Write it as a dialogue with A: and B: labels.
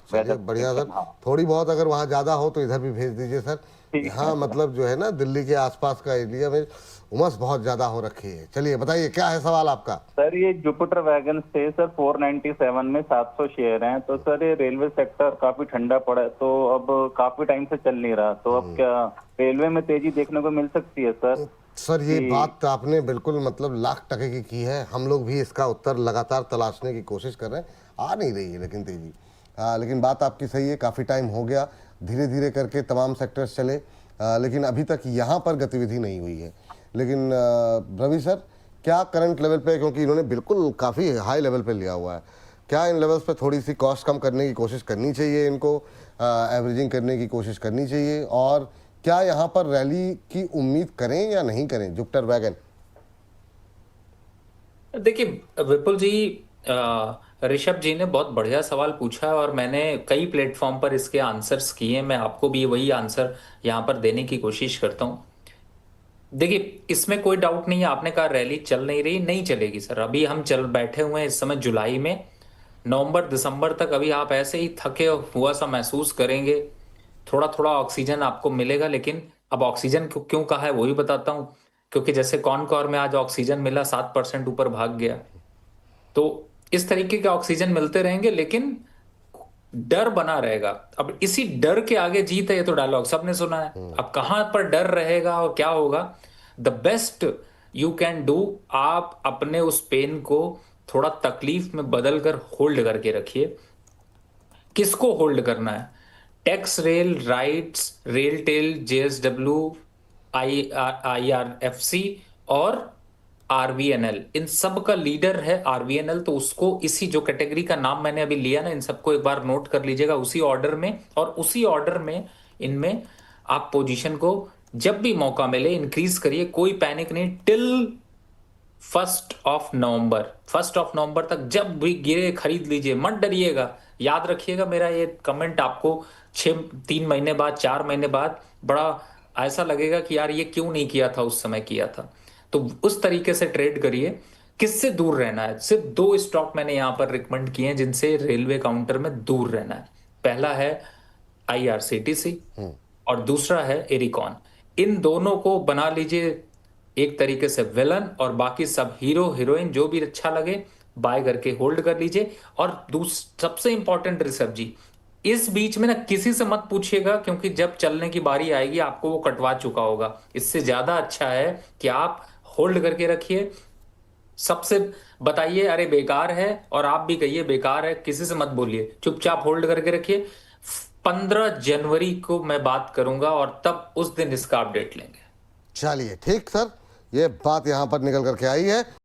A: चलिए
B: वेदर
A: बढ़िया सर।
B: हाँ
A: थोड़ी बहुत अगर वहाँ ज़्यादा हो तो इधर भी भेज दीजिए सर।
B: ठीक है
A: यहाँ मतलब जो है ना दिल्ली के आसपास का एरिया में उमस बहुत ज़्यादा हो रखी है। चलिए बताइए क्या है सवाल आपका।
B: सर। ये जुपिटर वैगन से सर 497 में 700 शेयर हैं, तो सर ये रेलवे सेक्टर काफी ठंडा पड़ा है, तो अब काफी टाइम से चल नहीं रहा, तो अब क्या रेलवे में तेजी देखने को मिल सकती है सर?
A: सर ये
B: कि
A: बात आपने बिल्कुल मतलब लाख टके की है। हम लोग भी इसका उत्तर लगातार तलाशने की कोशिश कर रहे हैं, आ नहीं रही है लेकिन तेजी। लेकिन बात आपकी सही है, काफ़ी टाइम हो गया, धीरे धीरे करके तमाम सेक्टर्स चले, लेकिन अभी तक यहाँ पर गतिविधि नहीं हुई है। लेकिन रवि सर क्या करंट लेवल पे, क्योंकि इन्होंने बिल्कुल काफ़ी हाई लेवल पे लिया हुआ है, क्या इन लेवल्स पे थोड़ी सी कॉस्ट कम करने की कोशिश करनी चाहिए इनको, एवरेजिंग करने की कोशिश करनी चाहिए, और क्या यहाँ पर रैली की उम्मीद करें या नहीं करें जुपिटर वैगन?
C: देखिए विपुल जी, ऋषभ जी ने बहुत बढ़िया सवाल पूछा है और मैंने कई प्लेटफॉर्म पर इसके आंसर्स किए। मैं आपको भी वही आंसर यहाँ पर देने की कोशिश करता हूँ। देखिए इसमें कोई डाउट नहीं है, आपने कहा रैली चल नहीं रही, नहीं चलेगी सर। अभी हम चल बैठे हुए हैं इस समय जुलाई में, नवंबर दिसंबर तक अभी आप ऐसे ही थके हुआ सा महसूस करेंगे। थोड़ा थोड़ा ऑक्सीजन आपको मिलेगा, लेकिन अब ऑक्सीजन क्यों क्यों कहा है वो भी बताता हूँ। क्योंकि जैसे कॉनकॉर में आज ऑक्सीजन मिला 7% ऊपर भाग गया, तो इस तरीके के ऑक्सीजन मिलते रहेंगे, लेकिन डर बना रहेगा। अब इसी डर के आगे जीत है, ये तो डायलॉग सबने सुना है। अब कहां पर डर रहेगा और क्या होगा? The best you can do, आप अपने उस पेन को थोड़ा तकलीफ में बदल कर होल्ड करके रखिए। किसको होल्ड करना है? Tax rail, RITES, RailTel, JSW, IRFC और आरवीएनएल, इन सब का लीडर है आरवीएनएल। तो उसको इसी जो कैटेगरी का नाम मैंने अभी लिया ना, इन सबको एक बार नोट कर लीजिएगा उसी ऑर्डर में, और उसी ऑर्डर में इनमें आप पोजीशन को जब भी मौका मिले इंक्रीज करिए। कोई पैनिक नहीं, टिल 1 नवंबर तक जब भी गिरे खरीद लीजिए, मत डरिएगा। याद रखिएगा मेरा ये कमेंट, आपको 3 महीने बाद, 4 महीने बाद बड़ा ऐसा लगेगा कि यार ये क्यों नहीं किया था, उस समय किया था। तो उस तरीके से ट्रेड करिए। किससे दूर रहना है? सिर्फ 2 स्टॉक मैंने यहां पर रिकमेंड किए हैं जिनसे रेलवे काउंटर में दूर रहना है। पहला है IRCTC और दूसरा है एरिकॉन। इन दोनों को बना लीजिए एक तरीके से विलन, और बाकी सब हीरो हीरोइन जो भी अच्छा लगे बाय करके होल्ड कर लीजिए। और सबसे इंपॉर्टेंट ऋषभ जी, इस बीच में ना किसी से मत पूछिएगा, क्योंकि जब चलने की बारी आएगी आपको वो कटवा चुका होगा। इससे ज्यादा अच्छा है कि आप होल्ड करके रखिए। सबसे बताइए अरे बेकार है, और आप भी कहिए बेकार है, किसी से मत बोलिए, चुपचाप होल्ड करके रखिए। 15 जनवरी को मैं बात करूंगा और तब उस दिन इसका अपडेट लेंगे।
A: चलिए ठीक सर, ये बात यहाँ पर निकल करके आई है।